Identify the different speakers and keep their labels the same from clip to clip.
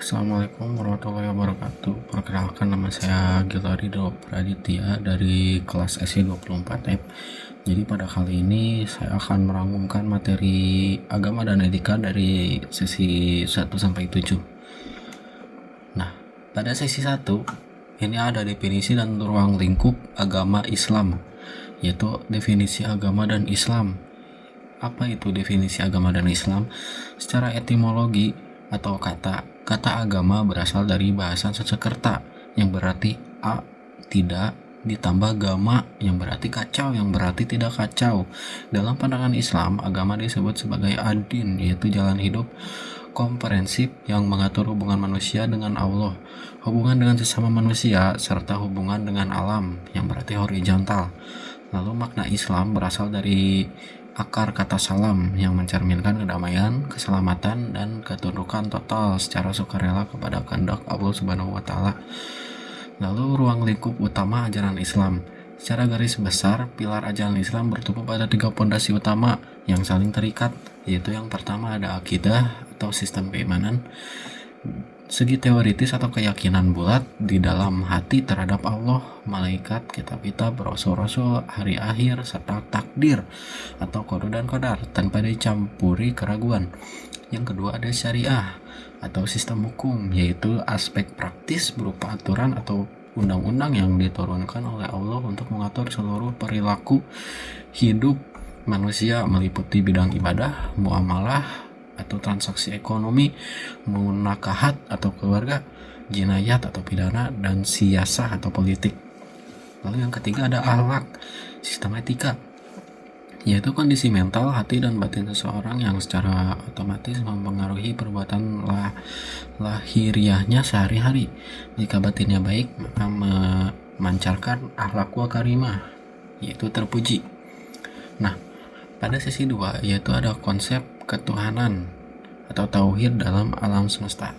Speaker 1: Assalamualaikum warahmatullahi wabarakatuh. Perkenalkan, nama saya Gilarido Praditya dari kelas SI24F. Jadi pada kali ini saya akan merangkumkan materi agama dan etika dari sesi 1 sampai 7. Nah, pada sesi 1 ini ada definisi dan ruang lingkup agama Islam, yaitu definisi agama dan Islam. Apa itu definisi agama dan Islam? Secara etimologi atau kata agama berasal dari bahasa Sanskerta yang berarti tidak ditambah gama yang berarti kacau, yang berarti tidak kacau. Dalam pandangan Islam, agama disebut sebagai ad-din, yaitu jalan hidup komprehensif yang mengatur hubungan manusia dengan Allah, hubungan dengan sesama manusia, serta hubungan dengan alam yang berarti horizontal. Lalu makna Islam berasal dari akar kata salam yang mencerminkan kedamaian, keselamatan, dan ketundukan total secara sukarela kepada kehendak Allah Subhanahu wa Ta'ala. Lalu ruang lingkup utama ajaran Islam. Secara garis besar, pilar ajaran Islam bertumpu pada 3 pondasi utama yang saling terikat, yaitu yang pertama ada akidah atau sistem keimanan, segi teoritis atau keyakinan bulat di dalam hati terhadap Allah, malaikat, kitab-kitab, rasul-rasul, hari akhir, serta takdir atau qada dan qadar tanpa dicampuri keraguan. Yang kedua ada syariah atau sistem hukum, yaitu aspek praktis berupa aturan atau undang-undang yang diturunkan oleh Allah untuk mengatur seluruh perilaku hidup manusia, meliputi bidang ibadah, muamalah atau transaksi ekonomi, munakahat atau keluarga, jinayat atau pidana, dan siasah atau politik. Lalu yang ketiga ada akhlak, sistem etika, yaitu kondisi mental, hati, dan batin seseorang yang secara otomatis mempengaruhi perbuatan lahiriahnya sehari-hari. Jika batinnya baik, maka memancarkan akhlak wa karimah, yaitu terpuji. Nah, pada sesi 2 yaitu ada konsep ketuhanan atau tauhid dalam alam semesta,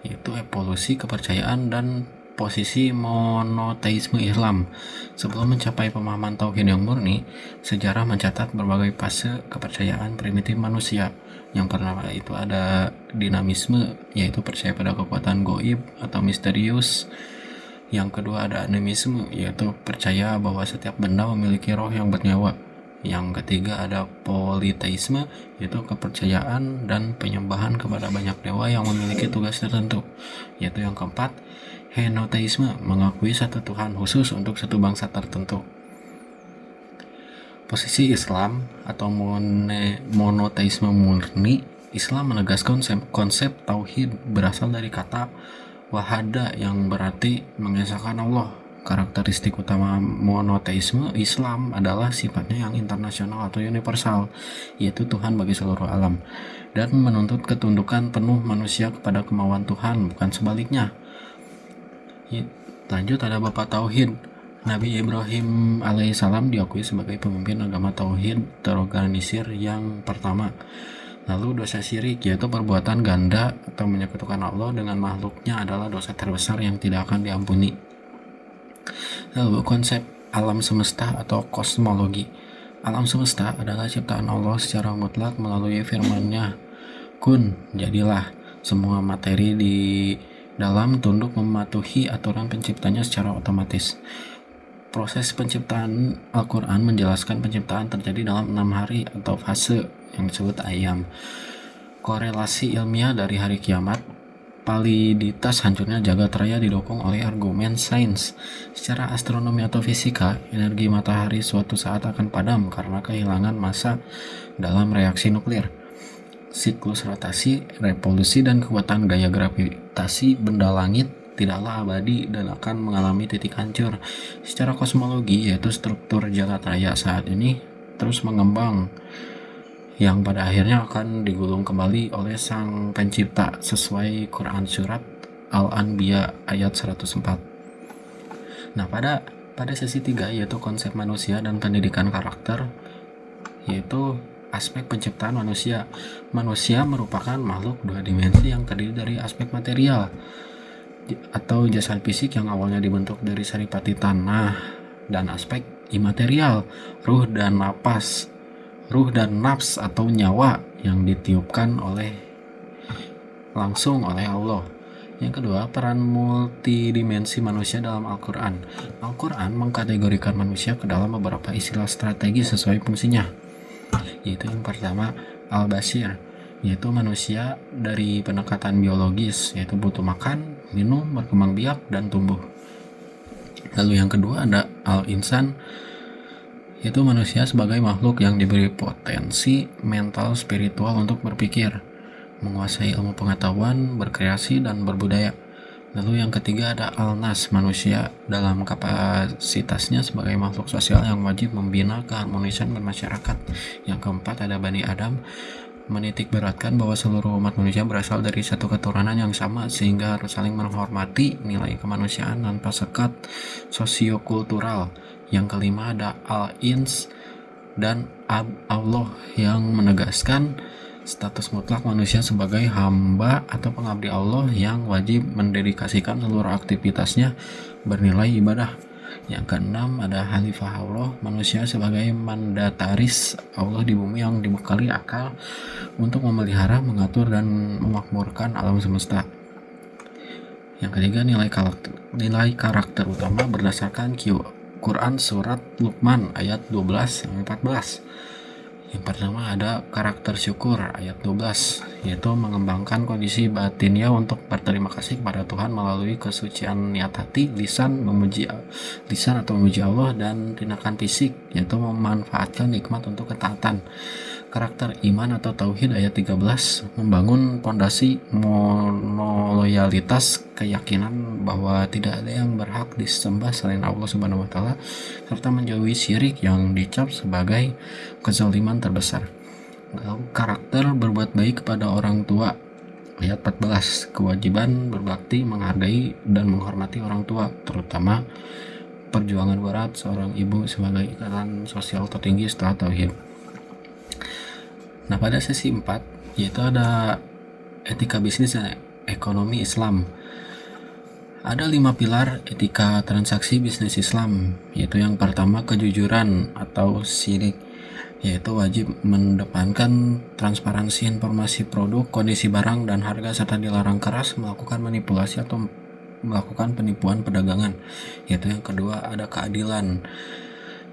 Speaker 1: yaitu evolusi kepercayaan dan posisi monoteisme Islam. Sebelum mencapai pemahaman tauhid yang murni, sejarah mencatat berbagai fase kepercayaan primitif manusia. Yang pertama itu ada dinamisme, yaitu percaya pada kekuatan gaib atau misterius. Yang kedua ada animisme, yaitu percaya bahwa setiap benda memiliki roh yang bernyawa. Yang ketiga ada politeisme, yaitu kepercayaan dan penyembahan kepada banyak dewa yang memiliki tugas tertentu. Yaitu yang keempat, henoteisme, mengakui satu Tuhan khusus untuk satu bangsa tertentu. Posisi Islam atau monoteisme murni, Islam menegaskan konsep tauhid berasal dari kata wahada yang berarti mengesahkan Allah. Karakteristik utama monoteisme Islam adalah sifatnya yang internasional atau universal, yaitu Tuhan bagi seluruh alam, dan menuntut ketundukan penuh manusia kepada kemauan Tuhan, bukan sebaliknya. Lanjut ada Bapak Tauhid. Nabi Ibrahim alaihissalam diakui sebagai pemimpin agama Tauhid terorganisir yang pertama. Lalu dosa syirik, yaitu perbuatan ganda atau menyekutukan Allah dengan makhluknya, adalah dosa terbesar yang tidak akan diampuni. Lalu konsep alam semesta atau kosmologi. Alam semesta adalah ciptaan Allah secara mutlak melalui firman-Nya, kun, jadilah. Semua materi di dalam tunduk mematuhi aturan penciptanya secara otomatis. Proses penciptaan Al-Quran menjelaskan penciptaan terjadi dalam 6 hari atau fase yang disebut ayam. Korelasi ilmiah dari hari kiamat, validitas hancurnya jagat raya didukung oleh argumen sains. Secara astronomi atau fisika, energi matahari suatu saat akan padam karena kehilangan massa dalam reaksi nuklir. Siklus rotasi, revolusi, dan kekuatan gaya gravitasi benda langit tidaklah abadi dan akan mengalami titik hancur. Secara kosmologi, yaitu struktur jagat raya saat ini terus mengembang, yang pada akhirnya akan digulung kembali oleh Sang Pencipta sesuai Quran Surat Al-Anbiya ayat 104. Nah, pada sesi 3 yaitu konsep manusia dan pendidikan karakter, yaitu aspek penciptaan manusia. Manusia merupakan makhluk 2 dimensi yang terdiri dari aspek material atau jasad fisik yang awalnya dibentuk dari saripati tanah, dan aspek imaterial, ruh dan nafs atau nyawa yang ditiupkan oleh langsung oleh Allah. Yang kedua, peran multidimensi manusia dalam Al-Quran. Al-Quran mengkategorikan manusia ke dalam beberapa istilah strategi sesuai fungsinya, yaitu yang pertama Al-Bashir, yaitu manusia dari pendekatan biologis, yaitu butuh makan, minum, berkembang biak, dan tumbuh. Lalu yang kedua ada Al-Insan, yaitu manusia sebagai makhluk yang diberi potensi mental spiritual untuk berpikir, menguasai ilmu pengetahuan, berkreasi, dan berbudaya. Lalu yang ketiga ada Al-Nas, manusia dalam kapasitasnya sebagai makhluk sosial yang wajib membina keharmonisan bermasyarakat. Yang keempat ada Bani Adam, menitik beratkan bahwa seluruh umat manusia berasal dari satu keturunan yang sama sehingga harus saling menghormati nilai kemanusiaan tanpa sekat sosiokultural. Yang kelima ada Al-Ins dan Allah yang menegaskan status mutlak manusia sebagai hamba atau pengabdi Allah yang wajib mendedikasikan seluruh aktivitasnya bernilai ibadah. Yang keenam ada Khalifah Allah, manusia sebagai mandataris Allah di bumi yang dibekali akal untuk memelihara, mengatur, dan memakmurkan alam semesta. Yang ketiga nilai karakter utama berdasarkan Quran surat Luqman ayat 12 sampai 14. Yang pertama ada karakter syukur ayat 12, yaitu mengembangkan kondisi batinnya untuk berterima kasih kepada Tuhan melalui kesucian niat hati, lisan atau memuji Allah, dan tindakan fisik, yaitu memanfaatkan nikmat untuk ketaatan. Karakter iman atau tauhid ayat 13, membangun pondasi monoloyalitas, keyakinan bahwa tidak ada yang berhak disembah selain Allah Subhanahu wa taala, serta menjauhi syirik yang dicap sebagai kezaliman terbesar. Lalu karakter berbuat baik kepada orang tua ayat 14, kewajiban berbakti, menghargai, dan menghormati orang tua, terutama perjuangan berat seorang ibu sebagai ikatan sosial tertinggi setelah tauhid. Nah, pada sesi 4 yaitu ada etika bisnis dan ekonomi Islam. Ada 5 pilar etika transaksi bisnis Islam, yaitu yang pertama kejujuran atau syirik, yaitu wajib mendepankan transparansi informasi produk, kondisi barang, dan harga, serta dilarang keras melakukan manipulasi atau melakukan penipuan perdagangan. Yaitu yang kedua ada keadilan,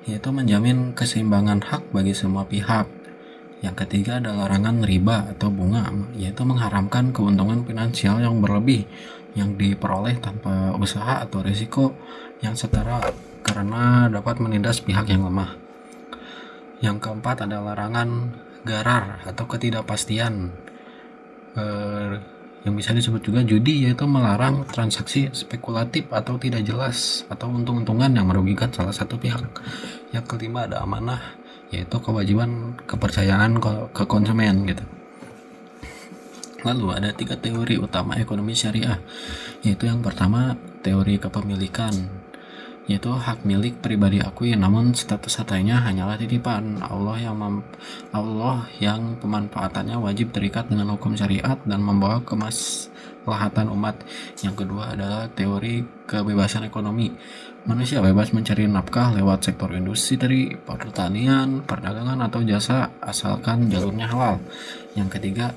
Speaker 1: yaitu menjamin keseimbangan hak bagi semua pihak. Yang ketiga ada larangan riba atau bunga, yaitu mengharamkan keuntungan finansial yang berlebih yang diperoleh tanpa usaha atau risiko yang setara karena dapat menindas pihak yang lemah. Yang keempat ada larangan gharar atau ketidakpastian, yang bisa disebut juga judi, yaitu melarang transaksi spekulatif atau tidak jelas atau untung-untungan yang merugikan salah satu pihak. Yang kelima ada amanah, yaitu kewajiban kepercayaan ke konsumen gitu. Lalu ada 3 teori utama ekonomi syariah, yaitu yang pertama teori kepemilikan, yaitu hak milik pribadi akui namun status hartanya hanyalah titipan Allah yang pemanfaatannya wajib terikat dengan hukum syariat dan membawa kemaslahatan umat. Yang kedua adalah teori kebebasan ekonomi, manusia bebas mencari nafkah lewat sektor industri, pertanian, perdagangan, atau jasa asalkan jalurnya halal. Yang ketiga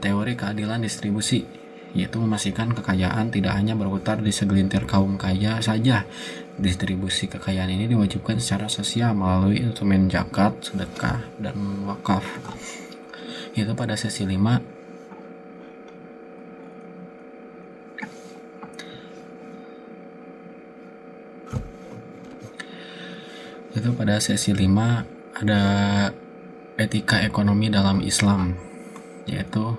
Speaker 1: teori keadilan distribusi, yaitu memastikan kekayaan tidak hanya berputar di segelintir kaum kaya saja. Distribusi kekayaan ini diwajibkan secara sosial melalui instrumen zakat, sedekah, dan wakaf. Itu pada sesi 5. Itu pada sesi 5 ada etika ekonomi dalam Islam, yaitu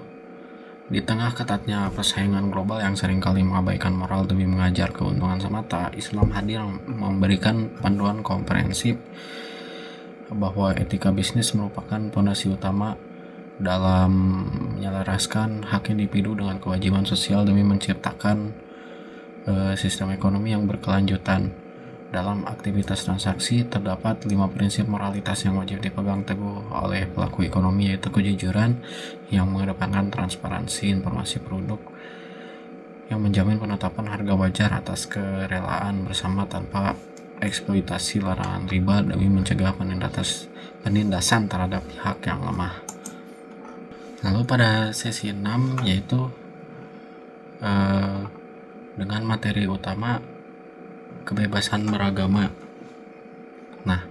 Speaker 1: di tengah ketatnya persaingan global yang seringkali mengabaikan moral demi mengajar keuntungan semata, Islam hadir memberikan panduan komprehensif bahwa etika bisnis merupakan fondasi utama dalam menyelaraskan hak individu dengan kewajiban sosial demi menciptakan sistem ekonomi yang berkelanjutan. Dalam aktivitas transaksi terdapat 5 prinsip moralitas yang wajib dipegang teguh oleh pelaku ekonomi, yaitu kejujuran yang mengedepankan transparansi informasi produk, yang menjamin penetapan harga wajar atas kerelaan bersama tanpa eksploitasi, larangan riba demi mencegah penindasan terhadap pihak yang lemah. Lalu pada sesi 6 yaitu eh, dengan materi utama kebebasan beragama. Nah,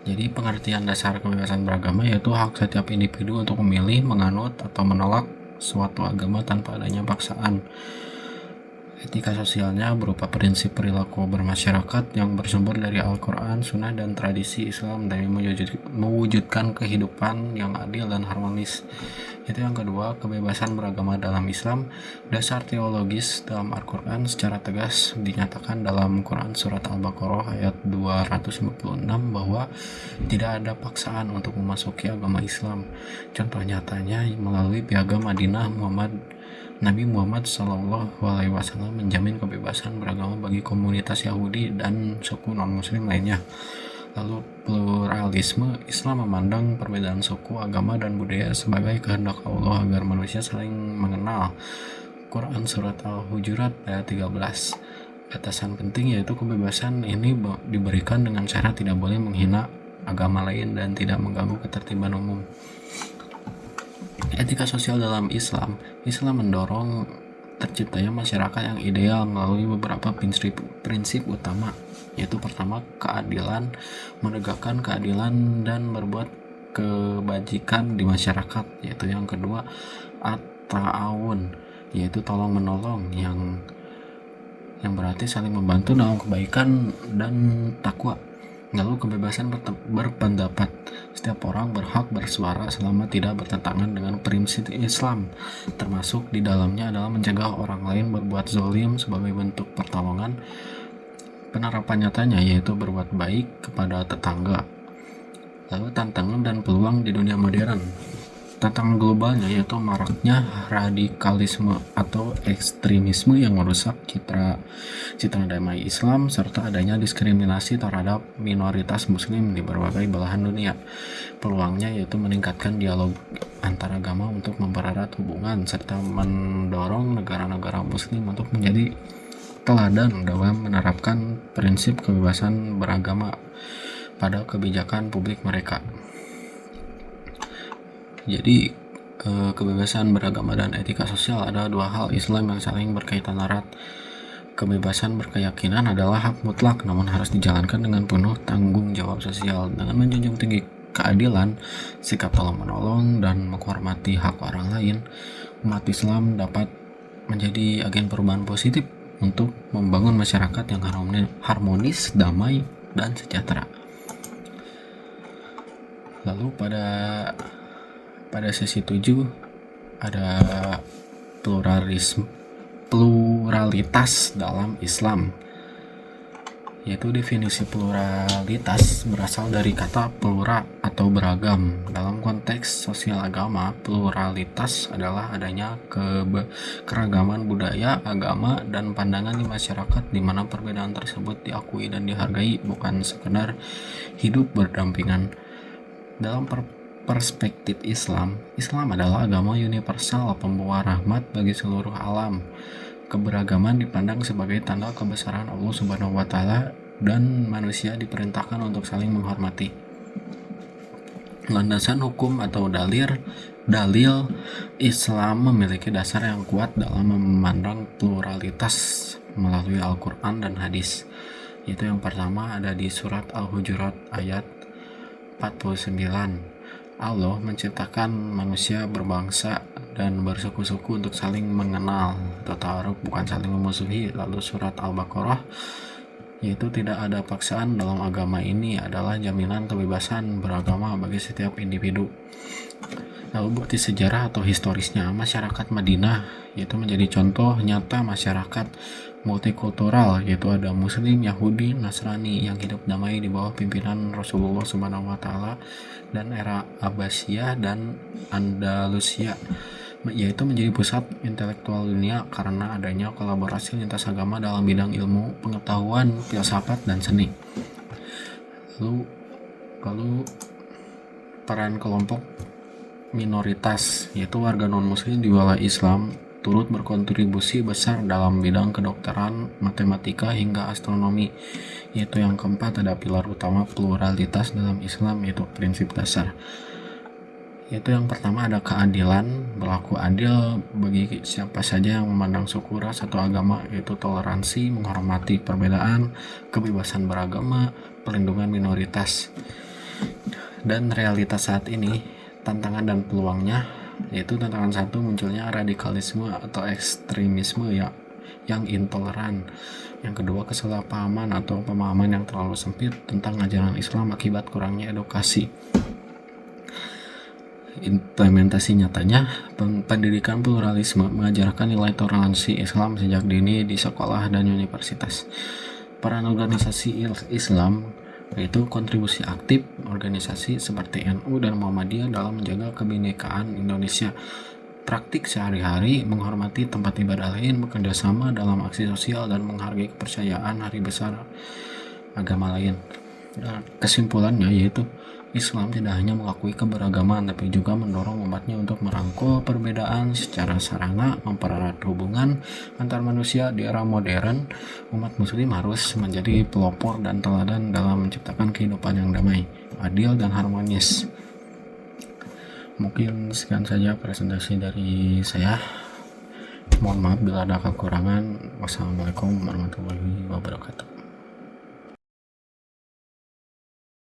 Speaker 1: jadi pengertian dasar kebebasan beragama yaitu hak setiap individu untuk memilih, menganut, atau menolak suatu agama tanpa adanya paksaan. Etika sosialnya berupa prinsip perilaku bermasyarakat yang bersumber dari Al-Quran, Sunnah, dan tradisi Islam demi mewujudkan kehidupan yang adil dan harmonis. Itu yang kedua, kebebasan beragama dalam Islam. Dasar teologis dalam Al-Quran secara tegas dinyatakan dalam Quran Surat Al-Baqarah ayat 256 bahwa tidak ada paksaan untuk memasuki agama Islam. Contoh nyatanya melalui Piagam Madinah Nabi Muhammad SAW menjamin kebebasan beragama bagi komunitas Yahudi dan suku non-Muslim lainnya. Lalu pluralisme, Islam memandang perbedaan suku, agama, dan budaya sebagai kehendak Allah agar manusia saling mengenal. Quran Surat Al-Hujurat ayat 13. Batasan penting yaitu kebebasan ini diberikan dengan cara tidak boleh menghina agama lain dan tidak mengganggu ketertiban umum. Etika sosial dalam Islam mendorong terciptanya masyarakat yang ideal melalui beberapa prinsip utama, yaitu pertama, keadilan, menegakkan keadilan dan berbuat kebajikan di masyarakat, yaitu yang kedua, at-ta'awun, yaitu tolong menolong, yang berarti saling membantu dalam kebaikan dan takwa. Lalu kebebasan berpendapat, setiap orang berhak bersuara selama tidak bertentangan dengan prinsip Islam, termasuk di dalamnya adalah mencegah orang lain berbuat zalim sebagai bentuk pertolongan. Penerapan nyatanya yaitu berbuat baik kepada tetangga. Lalu tantangan dan peluang di dunia modern. Tantangan globalnya yaitu maraknya radikalisme atau ekstremisme yang merusak citra damai Islam serta adanya diskriminasi terhadap minoritas muslim di berbagai belahan dunia. Peluangnya yaitu meningkatkan dialog antar agama untuk mempererat hubungan serta mendorong negara-negara muslim untuk menjadi teladan dalam menerapkan prinsip kebebasan beragama pada kebijakan publik mereka. Jadi kebebasan beragama dan etika sosial adalah dua hal Islam yang saling berkaitan erat. Kebebasan berkeyakinan adalah hak mutlak namun harus dijalankan dengan penuh tanggung jawab sosial. Dengan menjunjung tinggi keadilan, sikap tolong menolong, dan menghormati hak orang lain, umat Islam dapat menjadi agen perubahan positif untuk membangun masyarakat yang harmonis, damai, dan sejahtera. Lalu pada sesi 7 ada pluralitas dalam Islam, yaitu definisi pluralitas berasal dari kata plura atau beragam. Dalam konteks sosial agama, pluralitas adalah adanya keragaman budaya, agama, dan pandangan di masyarakat di mana perbedaan tersebut diakui dan dihargai, bukan sekedar hidup berdampingan. Dalam perspektif Islam adalah agama universal, pembawa rahmat bagi seluruh alam. Keberagaman dipandang sebagai tanda kebesaran Allah Subhanahu wa Ta'ala dan manusia diperintahkan untuk saling menghormati. Landasan hukum atau dalil Islam memiliki dasar yang kuat dalam memandang pluralitas melalui Al-Quran dan hadis. Itu yang pertama ada di surat Al-Hujurat ayat 49. Allah menciptakan manusia berbangsa dan bersuku-suku untuk saling mengenal atau ta'aruf, bukan saling memusuhi. Lalu surat Al-Baqarah yaitu tidak ada paksaan dalam agama ini adalah jaminan kebebasan beragama bagi setiap individu. Lalu bukti sejarah atau historisnya, masyarakat Madinah yaitu menjadi contoh nyata masyarakat multikultural, yaitu ada Muslim, Yahudi, Nasrani yang hidup damai di bawah pimpinan Rasulullah Subhanahu wa Ta'ala, dan era Abbasiyah dan Andalusia yaitu menjadi pusat intelektual dunia karena adanya kolaborasi lintas agama dalam bidang ilmu, pengetahuan, filsafat, dan seni. Lalu peran kelompok minoritas yaitu warga non-muslim di wilayah Islam turut berkontribusi besar dalam bidang kedokteran, matematika, hingga astronomi. Yaitu yang keempat ada pilar utama pluralitas dalam Islam yaitu prinsip dasar. Yaitu yang pertama ada keadilan, berlaku adil bagi siapa saja yang memandang suku, ras, atau agama, yaitu toleransi, menghormati perbedaan, kebebasan beragama, perlindungan minoritas. Dan realitas saat ini, tantangan dan peluangnya, yaitu tantangan satu, munculnya radikalisme atau ekstremisme yang intoleran. Yang kedua, kesalahpahaman atau pemahaman yang terlalu sempit tentang ajaran Islam akibat kurangnya edukasi. Implementasi nyatanya, pendidikan pluralisme mengajarkan nilai toleransi Islam sejak dini di sekolah dan universitas. Peran organisasi Islam yaitu kontribusi aktif organisasi seperti NU dan Muhammadiyah dalam menjaga kebinekaan Indonesia. Praktik sehari-hari, menghormati tempat ibadah lain, bekerja sama dalam aksi sosial, dan menghargai kepercayaan hari besar agama lain. Kesimpulannya yaitu Islam tidak hanya mengakui keberagaman, tapi juga mendorong umatnya untuk merangkul perbedaan secara sarana, mempererat hubungan antar manusia. Di era modern, umat muslim harus menjadi pelopor dan teladan dalam menciptakan kehidupan yang damai, adil, dan harmonis. Mungkin sekian saja presentasi dari saya. Mohon maaf bila ada kekurangan. Wassalamualaikum warahmatullahi wabarakatuh.